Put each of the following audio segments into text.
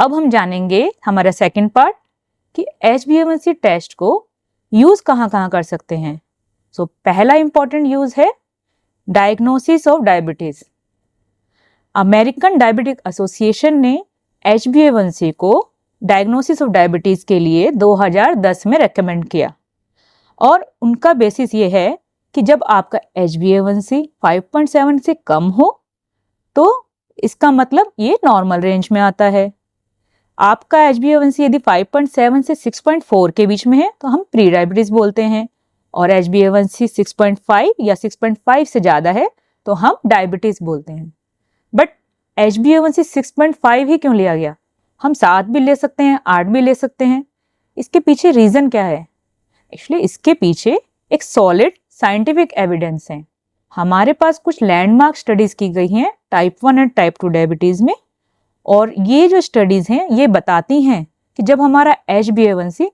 अब हम जानेंगे हमारा सेकंड पार्ट कि HbA1c टेस्ट को यूज कहाँ कहाँ कर सकते हैं। सो पहला इंपॉर्टेंट यूज है diagnosis of diabetes. American diabetic association ने HbA1c को डायग्नोसिस ऑफ डायबिटीज के लिए 2010 में रेकमेंड किया और उनका बेसिस ये है कि जब आपका HbA1c 5.7 से कम हो तो इसका मतलब ये नॉर्मल रेंज में आता है। आपका HbA1c यदि 5.7 से 6.4 के बीच में है तो हम प्री डायबिटीज बोलते हैं, और HbA1c 6.5 या 6.5 से ज़्यादा है तो हम डायबिटीज बोलते हैं। बट HbA1c 6.5 ही क्यों लिया गया? हम 7 भी ले सकते हैं, 8 भी ले सकते हैं। इसके पीछे रीज़न क्या है? एक्चुअली इसके पीछे एक सॉलिड साइंटिफिक एविडेंस है। हमारे पास कुछ लैंडमार्क स्टडीज़ की गई हैं टाइप 1 एंड टाइप 2 डायबिटीज़ में, और ये जो स्टडीज़ हैं ये बताती हैं कि जब हमारा HbA1c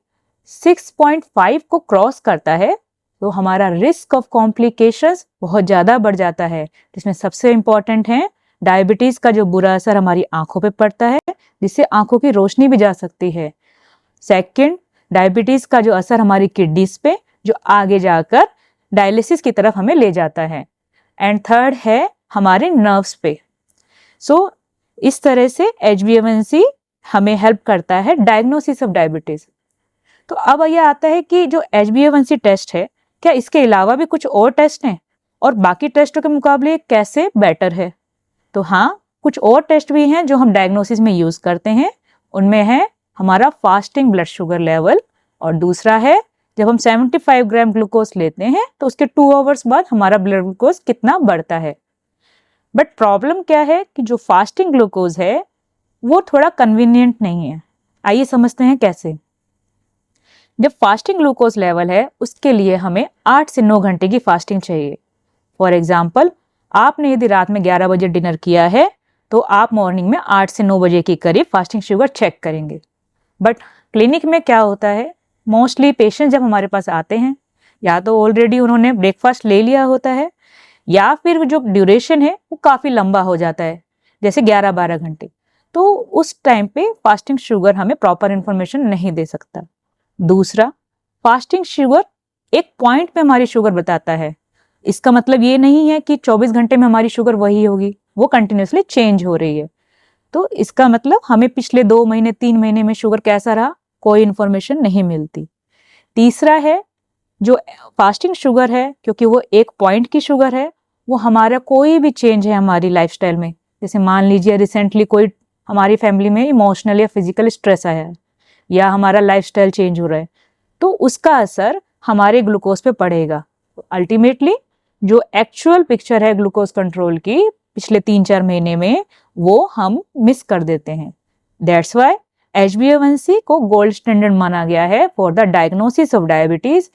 6.5 को क्रॉस करता है तो हमारा रिस्क ऑफ कॉम्प्लिकेशंस बहुत ज़्यादा बढ़ जाता है, जिसमें सबसे इम्पॉर्टेंट है डायबिटीज़ का जो बुरा असर हमारी आंखों पे पड़ता है, जिससे आंखों की रोशनी भी जा सकती है। सेकंड, डायबिटीज़ का जो असर हमारी किडनीज पे, जो आगे जाकर डायलिसिस की तरफ हमें ले जाता है। एंड थर्ड है हमारे नर्व्स पे। सो इस तरह से HbA1c हमें हेल्प करता है डायग्नोसिस ऑफ डायबिटीज़। तो अब यह आता है कि जो HbA1c टेस्ट है, क्या इसके अलावा भी कुछ और टेस्ट हैं और बाकी टेस्टों के मुकाबले कैसे बेटर है? तो हाँ, कुछ और टेस्ट भी हैं जो हम डायग्नोसिस में यूज़ करते हैं। उनमें है हमारा फास्टिंग ब्लड शुगर लेवल, और दूसरा है जब हम 75 ग्राम ग्लूकोज लेते हैं तो उसके 2 आवर्स बाद हमारा ब्लड ग्लूकोज कितना बढ़ता है। बट प्रॉब्लम क्या है कि जो फास्टिंग ग्लूकोज है वो थोड़ा कन्वीनियंट नहीं है। आइए समझते हैं कैसे। जब फास्टिंग ग्लूकोज लेवल है उसके लिए हमें 8 से 9 घंटे की फास्टिंग चाहिए। फॉर एग्जाम्पल, आपने यदि रात में 11 बजे डिनर किया है तो आप मॉर्निंग में 8 से 9 बजे के करीब फास्टिंग शुगर चेक करेंगे। बट क्लिनिक में क्या होता है, मोस्टली पेशेंट जब हमारे पास आते हैं या तो ऑलरेडी उन्होंने ब्रेकफास्ट ले लिया होता है, या फिर जो ड्यूरेशन है वो काफ़ी लंबा हो जाता है, जैसे 11-12 घंटे। तो उस टाइम पे फास्टिंग शुगर हमें प्रॉपर इन्फॉर्मेशन नहीं दे सकता। दूसरा, फास्टिंग शुगर एक पॉइंट पे हमारी शुगर बताता है। इसका मतलब ये नहीं है कि 24 घंटे में हमारी शुगर वही होगी, वो कंटिन्यूसली चेंज हो रही है। तो इसका मतलब हमें पिछले 2 महीने 3 महीने में शुगर कैसा रहा, कोई इन्फॉर्मेशन नहीं मिलती। तीसरा है जो फास्टिंग शुगर है, क्योंकि वो एक पॉइंट की शुगर है, वो हमारा कोई भी चेंज है हमारी लाइफस्टाइल में, जैसे मान लीजिए रिसेंटली कोई हमारी फैमिली में इमोशनल या फिजिकल स्ट्रेस आया है, या हमारा लाइफस्टाइल चेंज हो रहा है, तो उसका असर हमारे ग्लूकोज पे पड़ेगा। अल्टीमेटली जो एक्चुअल पिक्चर है ग्लूकोज कंट्रोल की पिछले 3-4 महीने में, वो हम मिस कर देते हैं। दैट्स वाई HbA1c को गोल्ड स्टैंडर्ड माना गया है for the diagnosis of diabetes.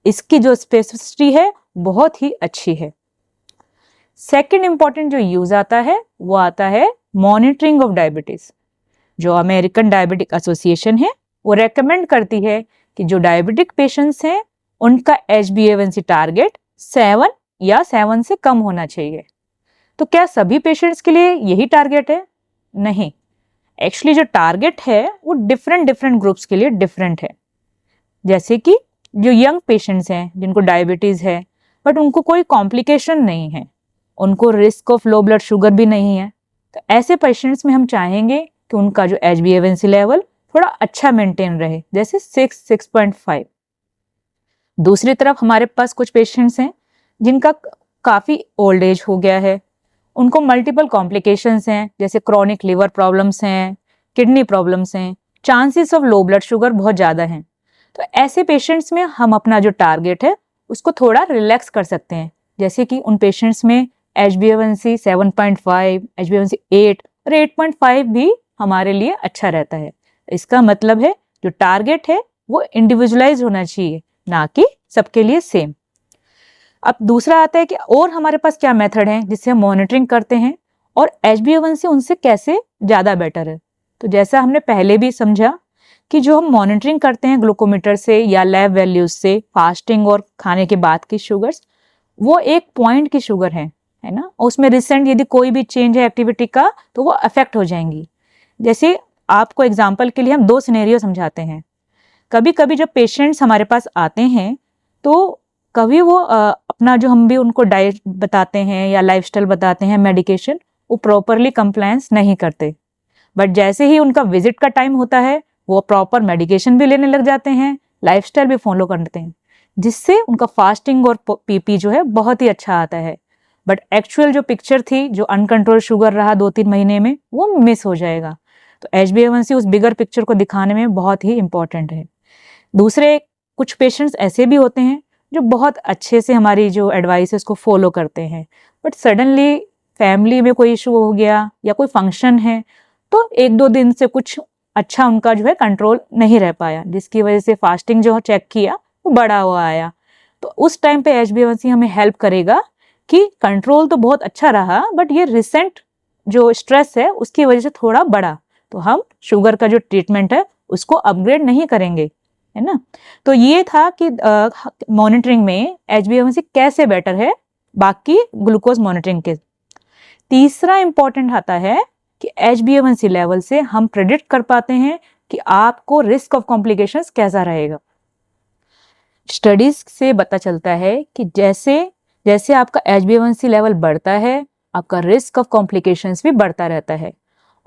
इसकी जो स्पेसिफिसिटी है बहुत ही अच्छी है। सेकेंड इंपॉर्टेंट जो यूज आता है वो आता है मॉनिटरिंग ऑफ डायबिटीज। जो अमेरिकन डायबिटिक एसोसिएशन है वो रेकमेंड करती है कि जो डायबिटिक पेशेंट्स हैं उनका HbA1c टारगेट 7 या 7 से कम होना चाहिए। तो क्या सभी पेशेंट्स के लिए यही टारगेट है? नहीं, एक्चुअली जो टारगेट है वो डिफरेंट ग्रुप्स के लिए डिफरेंट है। जैसे कि जो यंग पेशेंट्स हैं जिनको डायबिटीज़ है बट उनको कोई कॉम्प्लिकेशन नहीं है, उनको risk of low blood sugar भी नहीं है, तो ऐसे पेशेंट्स में हम चाहेंगे कि उनका जो HbA1c लेवल थोड़ा अच्छा मेंटेन रहे, जैसे 6.5। दूसरी तरफ हमारे पास कुछ पेशेंट्स हैं जिनका काफ़ी ओल्ड एज हो गया है, उनको मल्टीपल कॉम्प्लिकेशंस हैं, जैसे क्रॉनिक लिवर प्रॉब्लम्स हैं, किडनी प्रॉब्लम्स हैं, chances of low blood sugar बहुत ज़्यादा हैं। तो ऐसे पेशेंट्स में हम अपना जो टारगेट है उसको थोड़ा रिलैक्स कर सकते हैं, जैसे कि उन पेशेंट्स में HbA1c 7.5, HbA1c 8 और 8.5 भी हमारे लिए अच्छा रहता है। इसका मतलब है जो टारगेट है वो इंडिविजुअलाइज होना चाहिए, ना कि सबके लिए सेम। अब दूसरा आता है कि और हमारे पास क्या मेथड है जिससे हम मॉनिटरिंग करते हैं और HbA1c उनसे कैसे ज़्यादा बेटर है। तो जैसा हमने पहले भी समझा कि जो हम मॉनिटरिंग करते हैं ग्लूकोमीटर से या लैब वैल्यूज से, फास्टिंग और खाने के बाद की शुगर्स, वो एक पॉइंट की शुगर है ना, उसमें रिसेंट यदि कोई भी चेंज है एक्टिविटी का तो वो अफेक्ट हो जाएंगी। जैसे आपको एग्जाम्पल के लिए हम 2 सिनेरियो समझाते हैं। कभी कभी जब पेशेंट्स हमारे पास आते हैं तो कभी वो अपना जो हम भी उनको डाइट बताते हैं या लाइफस्टाइल बताते हैं, मेडिकेशन, वो प्रॉपरली कंप्लायंस नहीं करते। बट जैसे ही उनका विजिट का टाइम होता है वो प्रॉपर मेडिकेशन भी लेने लग जाते हैं, लाइफस्टाइल भी फॉलो करते हैं, जिससे उनका फास्टिंग और पीपी जो है बहुत ही अच्छा आता है। बट एक्चुअल जो पिक्चर थी, जो अनकंट्रोल शुगर रहा 2-3 महीने में, वो मिस हो जाएगा। तो HbA1c उस बिगर पिक्चर को दिखाने में बहुत ही इंपॉर्टेंट है। दूसरे कुछ पेशेंट्स ऐसे भी होते हैं जो बहुत अच्छे से हमारी जो एडवाइस है उसको फॉलो करते हैं, बट सडनली फैमिली में कोई इशू हो गया या कोई फंक्शन है तो 1-2 दिन से कुछ अच्छा उनका जो है कंट्रोल नहीं रह पाया, जिसकी वजह से फास्टिंग जो चेक किया वो बढ़ा हुआ आया। तो उस टाइम पे HbA1c हमें हेल्प करेगा कि कंट्रोल तो बहुत अच्छा रहा बट ये रिसेंट जो स्ट्रेस है उसकी वजह से थोड़ा बढ़ा, तो हम शुगर का जो ट्रीटमेंट है उसको अपग्रेड नहीं करेंगे, है ना। तो ये था कि मॉनिटरिंग में HbA1c कैसे बेटर है बाकी ग्लूकोज मॉनिटरिंग के। तीसरा इंपॉर्टेंट आता है कि HbA1c लेवल से हम प्रेडिक्ट कर पाते हैं कि आपको रिस्क ऑफ कॉम्प्लिकेशंस कैसा रहेगा। स्टडीज से पता चलता है कि जैसे जैसे आपका HbA1c लेवल बढ़ता है आपका रिस्क ऑफ कॉम्प्लिकेशंस भी बढ़ता रहता है,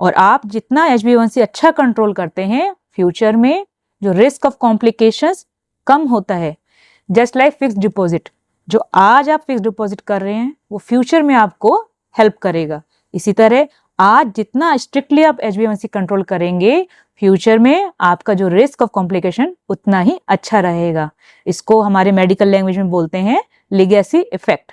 और आप जितना HbA1c अच्छा कंट्रोल करते हैं फ्यूचर में जो रिस्क ऑफ कॉम्प्लिकेशंस कम होता है। जस्ट लाइक फिक्स्ड डिपॉजिट, जो आज आप फिक्स्ड डिपॉजिट कर रहे हैं वो फ्यूचर में आपको हेल्प करेगा। इसी तरह आज जितना स्ट्रिक्टली आप HbA1c कंट्रोल करेंगे फ्यूचर में आपका जो रिस्क ऑफ कॉम्प्लिकेशन उतना ही अच्छा रहेगा। इसको हमारे मेडिकल लैंग्वेज में बोलते हैं लीगेसी इफेक्ट।